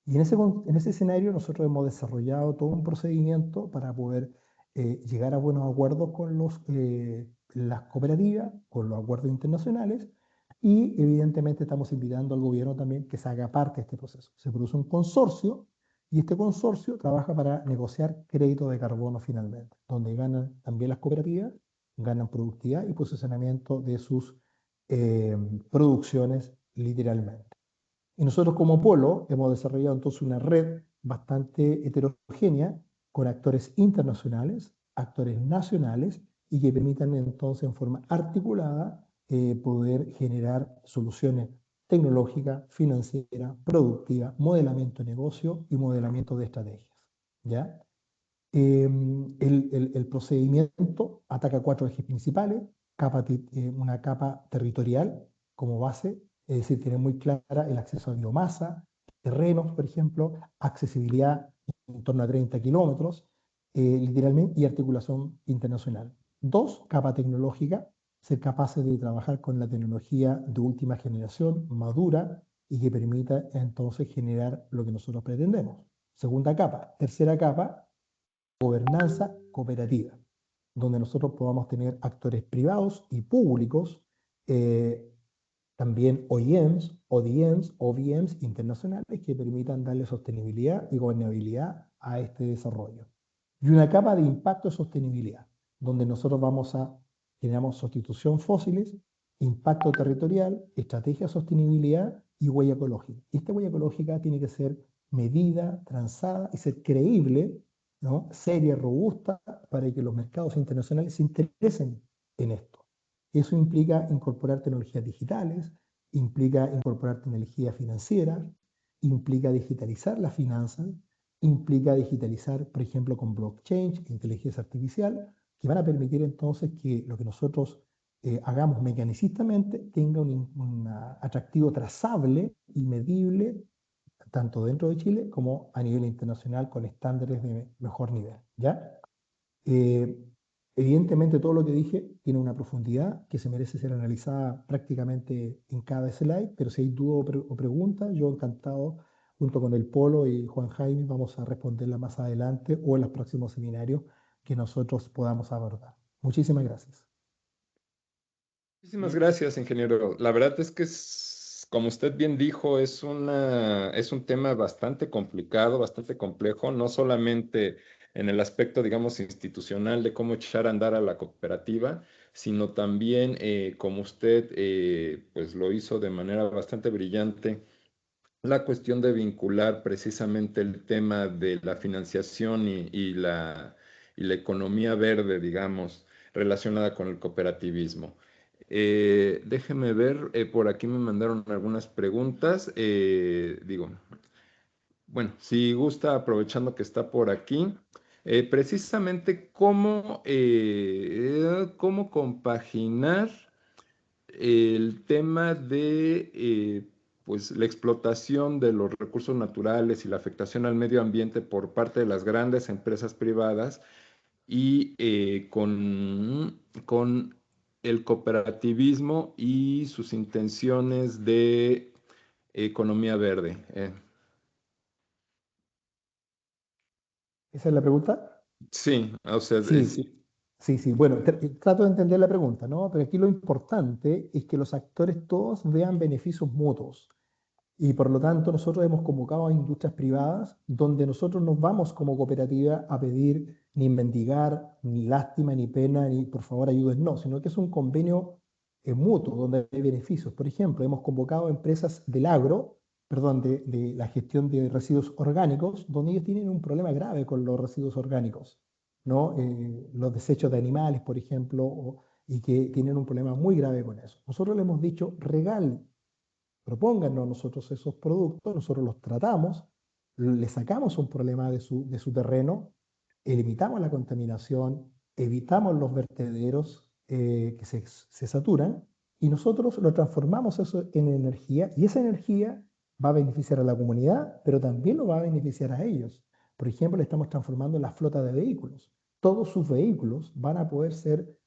Y en ese escenario nosotros hemos desarrollado todo un procedimiento para poder llegar a buenos acuerdos con las cooperativas, con los acuerdos internacionales, y evidentemente estamos invitando al gobierno también que se haga parte de este proceso. Se produce un consorcio y este consorcio trabaja para negociar crédito de carbono finalmente, donde ganan también las cooperativas, ganan productividad y posicionamiento de sus producciones literalmente. Y nosotros como Polo hemos desarrollado entonces una red bastante heterogénea con actores internacionales, actores nacionales y que permitan entonces en forma articulada poder generar soluciones tecnológicas, financieras, productivas, modelamiento de negocio y modelamiento de estrategias. ¿Ya? El procedimiento ataca 4 ejes principales, una capa territorial como base, es decir, tiene muy clara el acceso a biomasa, terrenos, por ejemplo, accesibilidad en torno a 30 kilómetros, literalmente, y articulación internacional. 2, capa tecnológica, ser capaces de trabajar con la tecnología de última generación, madura, y que permita entonces generar lo que nosotros pretendemos. Segunda capa. Tercera capa, gobernanza cooperativa, donde nosotros podamos tener actores privados y públicos, también OEMs, ODMs, OVMs internacionales que permitan darle sostenibilidad y gobernabilidad a este desarrollo. Y una capa de impacto de sostenibilidad, donde nosotros generamos sustitución fósiles, impacto territorial, estrategia de sostenibilidad y huella ecológica. Y esta huella ecológica tiene que ser medida, transada y ser creíble, ¿no? Seria, robusta, para que los mercados internacionales se interesen en esto. Eso implica incorporar tecnologías digitales, implica incorporar tecnologías financieras, implica digitalizar las finanzas, implica digitalizar, por ejemplo, con blockchain, inteligencia artificial, que van a permitir entonces que lo que nosotros hagamos mecanicistamente tenga un atractivo trazable y medible tanto dentro de Chile como a nivel internacional con estándares de mejor nivel, ¿ya? Evidentemente todo lo que dije tiene una profundidad que se merece ser analizada prácticamente en cada slide, pero si hay dudas o preguntas, yo encantado, junto con el Polo y Juan Jaime, vamos a responderla más adelante o en los próximos seminarios que nosotros podamos abordar. Muchísimas gracias. Muchísimas gracias, ingeniero. La verdad es que, como usted bien dijo, es un tema bastante complicado, bastante complejo, no solamente en el aspecto, digamos, institucional de cómo echar a andar a la cooperativa, sino también, como usted pues lo hizo de manera bastante brillante, la cuestión de vincular precisamente el tema de la financiación y la economía verde, digamos, relacionada con el cooperativismo. Déjeme ver, por aquí me mandaron algunas preguntas. Bueno, si gusta, aprovechando que está por aquí, precisamente cómo compaginar el tema de pues, la explotación de los recursos naturales y la afectación al medio ambiente por parte de las grandes empresas privadas y con el cooperativismo y sus intenciones de economía verde. ¿Esa es la pregunta? Sí, o sea, Sí, sí. sí, sí. Bueno, trato de entender la pregunta, ¿no? Pero aquí lo importante es que los actores todos vean beneficios mutuos. Y por lo tanto, nosotros hemos convocado a industrias privadas donde nosotros nos vamos como cooperativa a pedir ni mendigar, ni lástima, ni pena, ni por favor ayúdennos, sino que es un convenio mutuo donde hay beneficios. Por ejemplo, hemos convocado empresas del agro, perdón, de la gestión de residuos orgánicos, donde ellos tienen un problema grave con los residuos orgánicos, ¿no? Los desechos de animales, por ejemplo, y que tienen un problema muy grave con eso. Nosotros le hemos dicho, regalen, propónganos a nosotros esos productos, nosotros los tratamos, le sacamos un problema de su terreno, limitamos la contaminación, evitamos los vertederos que se saturan y nosotros lo transformamos eso en energía y esa energía va a beneficiar a la comunidad, pero también lo va a beneficiar a ellos. Por ejemplo, le estamos transformando la flota de vehículos. Todos sus vehículos van a poder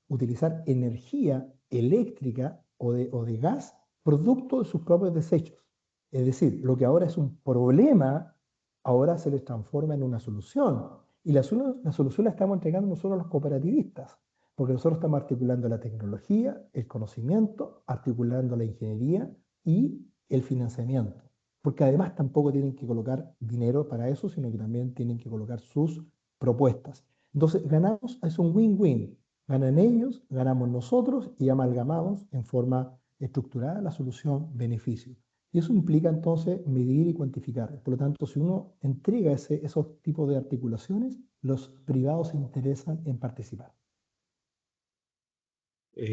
utilizar energía eléctrica o de gas producto de sus propios desechos. Es decir, lo que ahora es un problema, ahora se les transforma en una solución. Y la solución la estamos entregando nosotros a los cooperativistas, porque nosotros estamos articulando la tecnología, el conocimiento, articulando la ingeniería y el financiamiento. Porque además tampoco tienen que colocar dinero para eso, sino que también tienen que colocar sus propuestas. Entonces, ganamos, es un win-win. Ganan ellos, ganamos nosotros y amalgamamos en forma estructurada la solución beneficio. Y eso implica entonces medir y cuantificar. Por lo tanto, si uno entrega esos tipos de articulaciones, los privados se interesan en participar.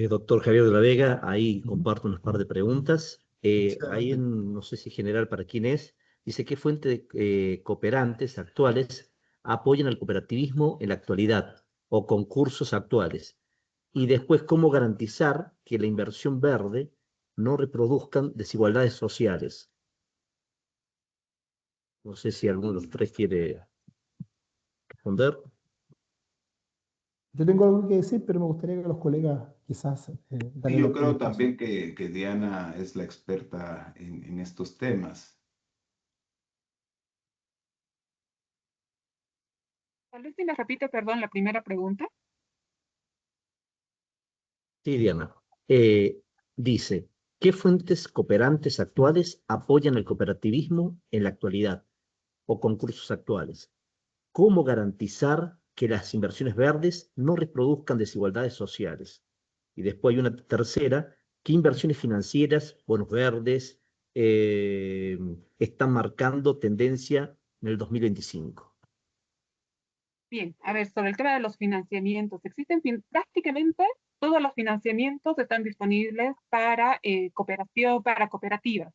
Doctor Javier de la Vega, ahí comparto unas par de preguntas. Ahí Excelente. no sé si general para quién es, dice qué fuente de cooperantes actuales apoyan al cooperativismo en la actualidad o concursos actuales. Y después, cómo garantizar que la inversión verde no reproduzcan desigualdades sociales. No sé si alguno de los tres quiere responder. Yo tengo algo que decir, pero me gustaría que los colegas quizás Y darle yo el creo espacio. también que Diana es la experta en estos temas. Tal vez si me repite, perdón, la primera pregunta. Sí, Diana. Dice, ¿qué fuentes cooperantes actuales apoyan el cooperativismo en la actualidad o concursos actuales? ¿Cómo garantizar que las inversiones verdes no reproduzcan desigualdades sociales? Y después hay una tercera, ¿qué inversiones financieras, bonos verdes, están marcando tendencia en el 2025? Bien, a ver, sobre el tema de los financiamientos, existen prácticamente todos los financiamientos están disponibles para cooperación, para cooperativas.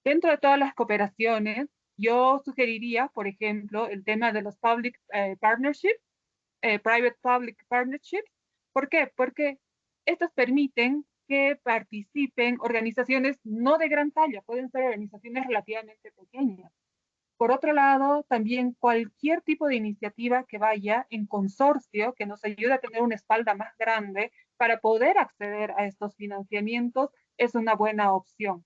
Dentro de todas las cooperaciones, yo sugeriría, por ejemplo, el tema de los public partnerships, private-public partnerships. ¿Por qué? Porque estos permiten que participen organizaciones no de gran talla, pueden ser organizaciones relativamente pequeñas. Por otro lado, también cualquier tipo de iniciativa que vaya en consorcio, que nos ayude a tener una espalda más grande para poder acceder a estos financiamientos, es una buena opción.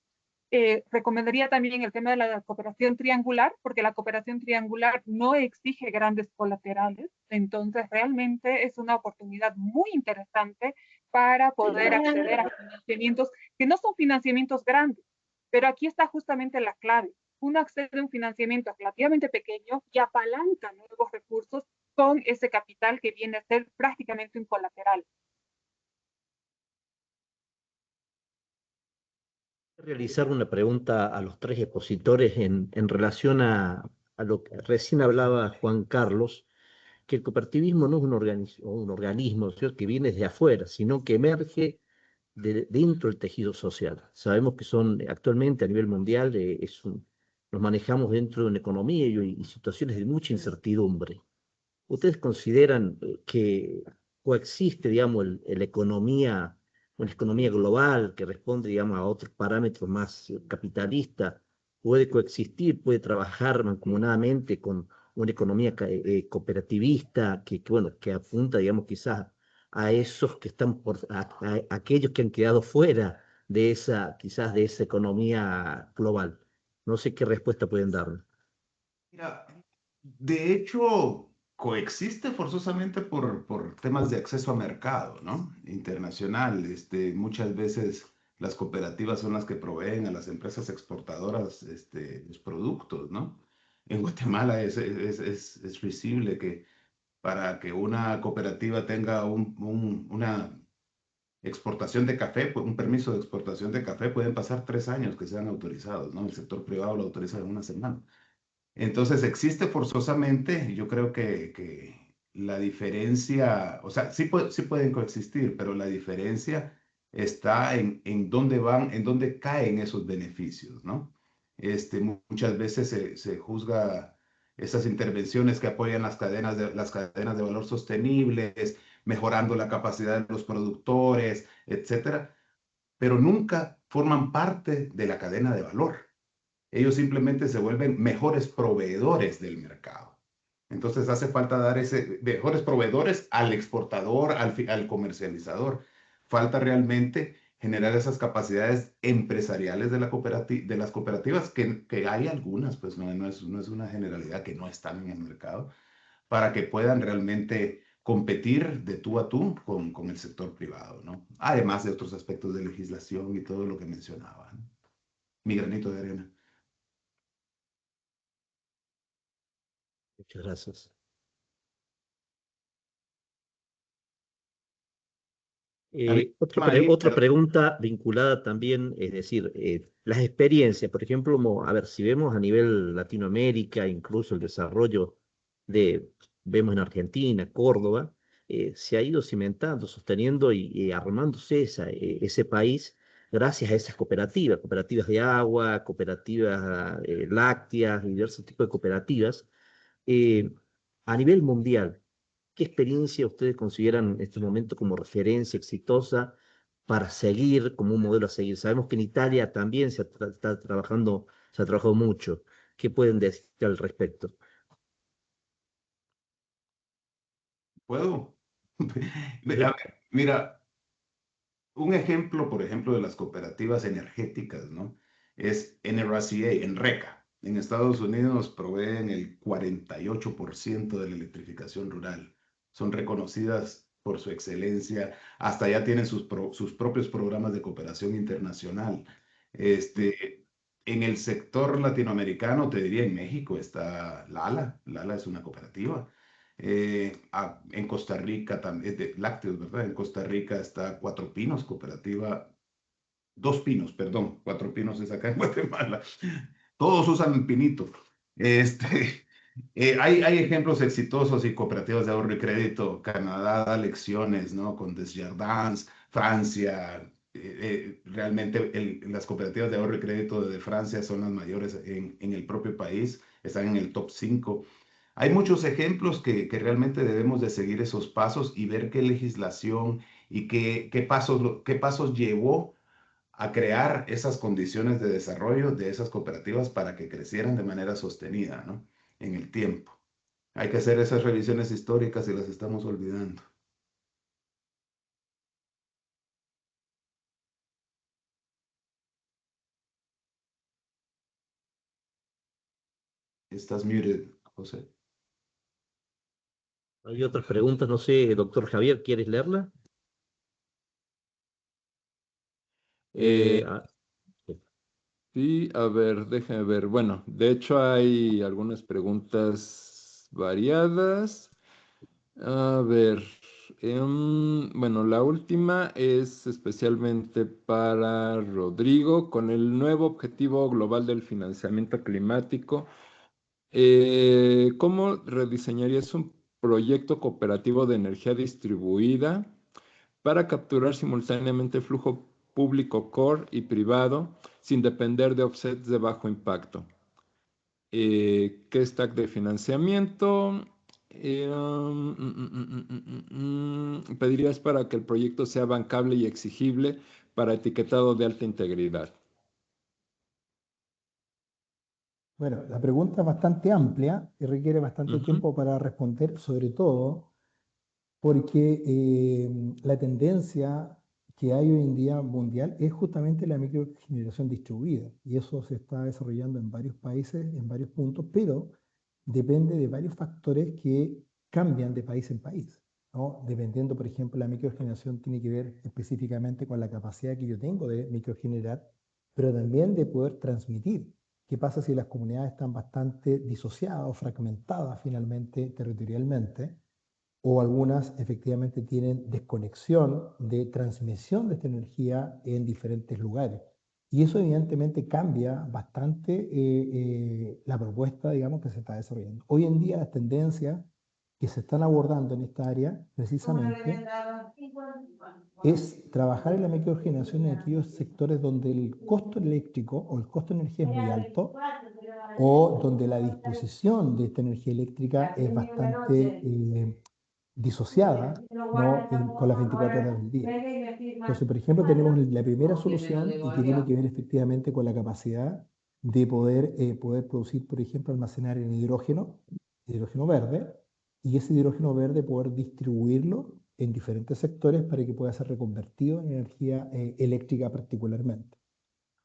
Recomendaría también el tema de la cooperación triangular, porque la cooperación triangular no exige grandes colaterales, entonces realmente es una oportunidad muy interesante para poder acceder a financiamientos que no son financiamientos grandes, pero aquí está justamente la clave. Uno accede a un financiamiento relativamente pequeño y apalanca nuevos recursos con ese capital que viene a ser prácticamente un colateral. Realizar una pregunta a los tres expositores en relación a lo que recién hablaba Juan Carlos, que el cooperativismo no es un organismo, ¿cierto?, que viene de afuera, sino que emerge dentro del tejido social. Sabemos que son actualmente a nivel mundial, nos manejamos dentro de una economía y situaciones de mucha incertidumbre. ¿Ustedes consideran que coexiste, digamos, una economía global que responde, digamos, a otros parámetros más capitalistas? ¿Puede coexistir, puede trabajar mancomunadamente con una economía cooperativista bueno, que apunta, digamos, quizás a esos que están a aquellos que han quedado fuera de esa, quizás de esa economía global? No sé qué respuesta pueden darme. Mira, de hecho, coexiste forzosamente por temas de acceso a mercado, ¿no? Internacional. Muchas veces las cooperativas son las que proveen a las empresas exportadoras los productos, ¿no? En Guatemala es visible que para que una cooperativa tenga una exportación de café, pues, un permiso de exportación de café, pueden pasar 3 años que sean autorizados, ¿no? El sector privado lo autoriza en una semana. Entonces existe forzosamente, yo creo que la diferencia, o sea, sí pueden coexistir, pero la diferencia está en dónde van, en dónde caen esos beneficios, ¿no? Muchas veces se juzga esas intervenciones que apoyan las cadenas de valor sostenibles, mejorando la capacidad de los productores, etcétera, pero nunca forman parte de la cadena de valor. Ellos simplemente se vuelven mejores proveedores del mercado. Entonces hace falta dar mejores proveedores al exportador, al comercializador. Falta realmente generar esas capacidades empresariales de las cooperativas, que hay algunas, pues no es una generalidad, que no están en el mercado, para que puedan realmente competir de tú a tú con el sector privado, ¿no? Además de otros aspectos de legislación y todo lo que mencionaba, ¿no? Mi granito de arena. Muchas gracias. María, Otra pregunta vinculada también, es decir, las experiencias, por ejemplo, a ver, si vemos a nivel Latinoamérica, incluso el desarrollo vemos en Argentina, Córdoba, se ha ido cimentando, sosteniendo y armándose ese país gracias a esas cooperativas, cooperativas de agua, cooperativas lácteas, diversos tipos de cooperativas. Eh, a nivel mundial, ¿qué experiencia ustedes consideran en este momento como referencia exitosa para seguir, como un modelo a seguir? Sabemos que en Italia también está trabajando, se ha trabajado mucho. ¿Qué pueden decir al respecto? ¿puedo? A Sí. ver, mira, un ejemplo, por ejemplo, de las cooperativas energéticas, ¿no? Es NRCA, ENRECA. En Estados Unidos proveen el 48% de la electrificación rural. Son reconocidas por su excelencia. Hasta ya tienen sus propios programas de cooperación internacional. En el sector latinoamericano, te diría, en México está Lala. Lala es una cooperativa. En Costa Rica también, de lácteos, ¿verdad? En Costa Rica está Cuatro Pinos, cooperativa, Dos Pinos, perdón, Cuatro Pinos es acá en Guatemala. Todos usan el pinito. Hay ejemplos exitosos y cooperativas de ahorro y crédito. Canadá da lecciones, ¿no? Con Desjardins, Francia. Realmente las cooperativas de ahorro y crédito de Francia son las mayores en el propio país, están en el top 5. Hay muchos ejemplos que realmente debemos de seguir esos pasos y ver qué legislación y qué pasos llevó a crear esas condiciones de desarrollo de esas cooperativas para que crecieran de manera sostenida, ¿no? En el tiempo. Hay que hacer esas revisiones históricas y las estamos olvidando. Estás muted, José. Hay otras preguntas, no sé, doctor Javier, ¿quieres leerla? Eh, Ah, sí. sí, a ver, déjame ver. Bueno, de hecho hay algunas preguntas variadas. A ver, bueno, la última es especialmente para Rodrigo. Con el nuevo objetivo global del financiamiento climático, ¿cómo rediseñarías un proyecto cooperativo de energía distribuida para capturar simultáneamente flujo público core y privado sin depender de offsets de bajo impacto? ¿Qué stack de financiamiento pedirías para que el proyecto sea bancable y exigible para etiquetado de alta integridad? Bueno, la pregunta es bastante amplia y requiere bastante Ujú. tiempo para responder, sobre todo porque la tendencia que hay hoy en día mundial es justamente la microgeneración distribuida, y eso se está desarrollando en varios países, en varios puntos, pero depende de varios factores que cambian de país en país, ¿no? Dependiendo, por ejemplo, la microgeneración tiene que ver específicamente con la capacidad que yo tengo de microgenerar, pero también de poder transmitir. ¿Qué pasa si las comunidades están bastante disociadas o fragmentadas finalmente territorialmente? O algunas efectivamente tienen desconexión de transmisión de esta energía en diferentes lugares. Y eso evidentemente cambia bastante la propuesta, digamos, que se está desarrollando. Hoy en día las tendencias que se están abordando en esta área precisamente es trabajar en la microgeneración en aquellos sectores donde el costo eléctrico o el costo de energía es muy alto, o donde la disposición de esta energía eléctrica es bastante disociada, ¿no? Con las 24 horas del día. Entonces, por ejemplo, tenemos la primera solución y que tiene que ver efectivamente con la capacidad de poder producir, por ejemplo, almacenar en hidrógeno verde, y ese hidrógeno verde poder distribuirlo en diferentes sectores para que pueda ser reconvertido en energía eléctrica particularmente.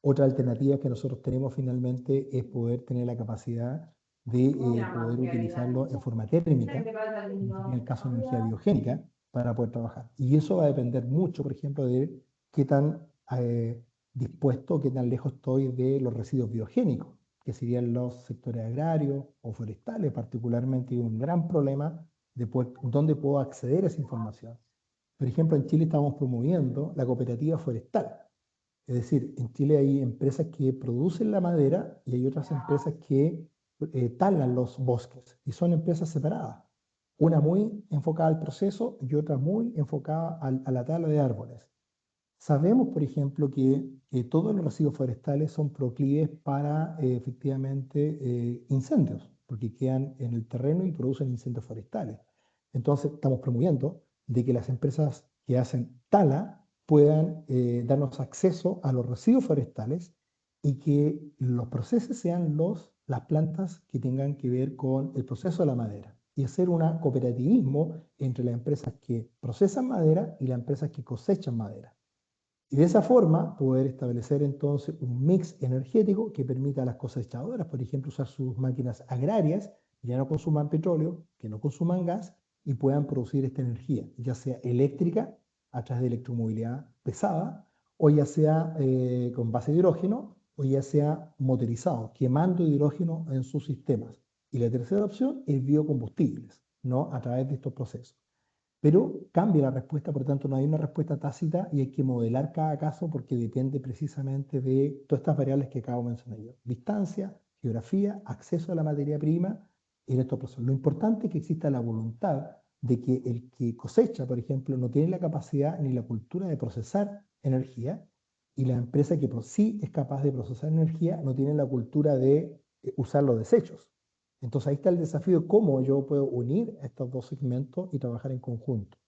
Otra alternativa que nosotros tenemos finalmente es poder tener la capacidad de poder utilizarlo en forma térmica, en el caso de energía biogénica, para poder trabajar. Y eso va a depender mucho, por ejemplo, de qué tan dispuesto, qué tan lejos estoy de los residuos biogénicos, que serían los sectores agrarios o forestales, particularmente, y un gran problema de dónde puedo acceder a esa información. Por ejemplo, en Chile estamos promoviendo la cooperativa forestal. Es decir, en Chile hay empresas que producen la madera y hay otras empresas que talan los bosques, y son empresas separadas. Una muy enfocada al proceso y otra muy enfocada a la tala de árboles. Sabemos, por ejemplo, que todos los residuos forestales son proclives para efectivamente incendios, porque quedan en el terreno y producen incendios forestales. Entonces, estamos promoviendo de que las empresas que hacen tala puedan darnos acceso a los residuos forestales, y que los procesos sean las plantas que tengan que ver con el proceso de la madera, y hacer un cooperativismo entre las empresas que procesan madera y las empresas que cosechan madera. Y de esa forma poder establecer entonces un mix energético que permita a las cosechadoras, por ejemplo, usar sus máquinas agrarias que ya no consuman petróleo, que no consuman gas, y puedan producir esta energía, ya sea eléctrica a través de electromovilidad pesada, o ya sea con base de hidrógeno, o ya sea motorizado, quemando hidrógeno en sus sistemas. Y la tercera opción es biocombustibles, ¿no? A través de estos procesos. Pero cambia la respuesta, por tanto no hay una respuesta tácita, y hay que modelar cada caso porque depende precisamente de todas estas variables que acabo de mencionar yo. Distancia, geografía, acceso a la materia prima en estos procesos. Lo importante es que exista la voluntad de que el que cosecha, por ejemplo, no tiene la capacidad ni la cultura de procesar energía, y la empresa que sí es capaz de procesar energía no tiene la cultura de usar los desechos. Entonces ahí está el desafío de cómo yo puedo unir estos dos segmentos y trabajar en conjunto.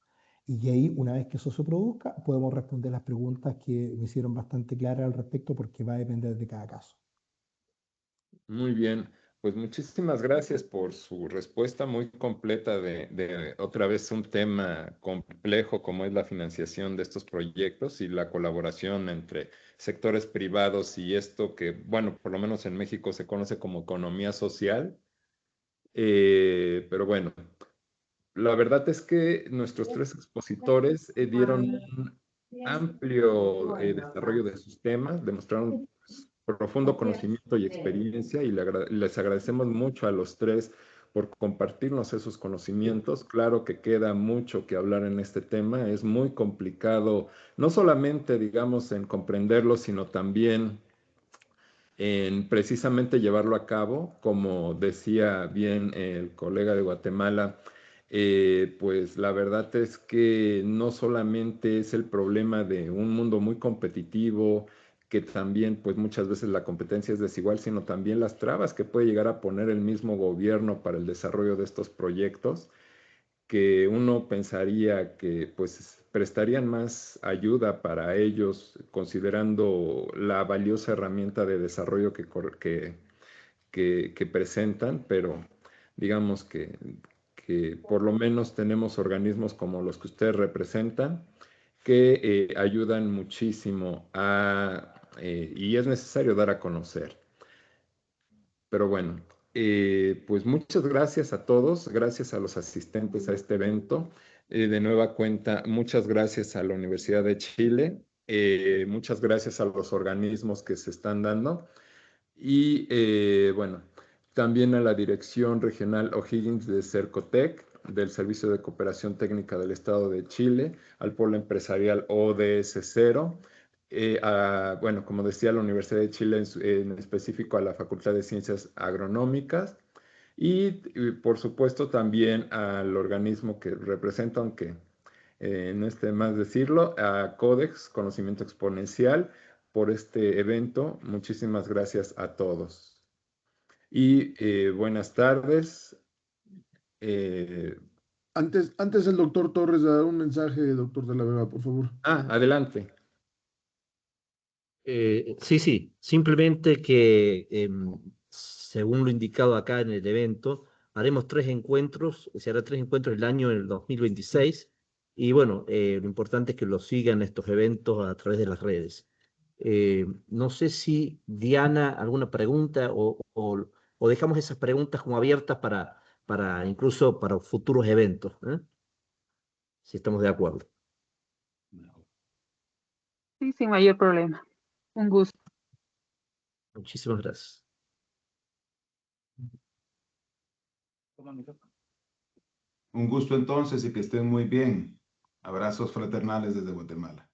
Y ahí, una vez que eso se produzca, podemos responder las preguntas que me hicieron bastante claras al respecto, porque va a depender de cada caso. Muy bien, pues muchísimas gracias por su respuesta muy completa de otra vez un tema complejo como es la financiación de estos proyectos y la colaboración entre sectores privados y esto que, bueno, por lo menos en México se conoce como economía social. Pero bueno, la verdad es que nuestros tres expositores dieron un amplio desarrollo de sus temas, demostraron profundo conocimiento y experiencia, y les agradecemos mucho a los tres por compartirnos esos conocimientos. Claro que queda mucho que hablar en este tema, es muy complicado, no solamente, digamos, en comprenderlo, sino también en precisamente llevarlo a cabo, como decía bien el colega de Guatemala. Pues la verdad es que no solamente es el problema de un mundo muy competitivo, que también pues muchas veces la competencia es desigual, sino también las trabas que puede llegar a poner el mismo gobierno para el desarrollo de estos proyectos, que uno pensaría que pues prestarían más ayuda para ellos, considerando la valiosa herramienta de desarrollo que presentan, pero digamos que por lo menos tenemos organismos como los que ustedes representan que ayudan muchísimo y es necesario dar a conocer. Pero bueno, pues muchas gracias a todos, gracias a los asistentes a este evento. De nueva cuenta, muchas gracias a la Universidad de Chile, muchas gracias a los organismos que se están dando y bueno, también a la Dirección Regional O'Higgins de Cercotec, del Servicio de Cooperación Técnica del Estado de Chile, al Polo Empresarial ODS 0, bueno, como decía, a la Universidad de Chile, en específico a la Facultad de Ciencias Agronómicas, y por supuesto también al organismo que representa, aunque no esté más decirlo, a Codex, Conocimiento Exponencial, por este evento. Muchísimas gracias a todos. Y buenas tardes. Antes el doctor Torres da un mensaje, doctor de la Vega, por favor. Adelante. Sí, simplemente que según lo indicado acá en el evento, haremos 3 encuentros, se hará 3 encuentros el año en el 2026, y bueno, lo importante es que lo sigan estos eventos a través de las redes. No sé si Diana, alguna pregunta o dejamos esas preguntas como abiertas para incluso para futuros eventos, si estamos de acuerdo. Sí, sin mayor problema. Un gusto. Muchísimas gracias. Un gusto entonces y que estén muy bien. Abrazos fraternales desde Guatemala.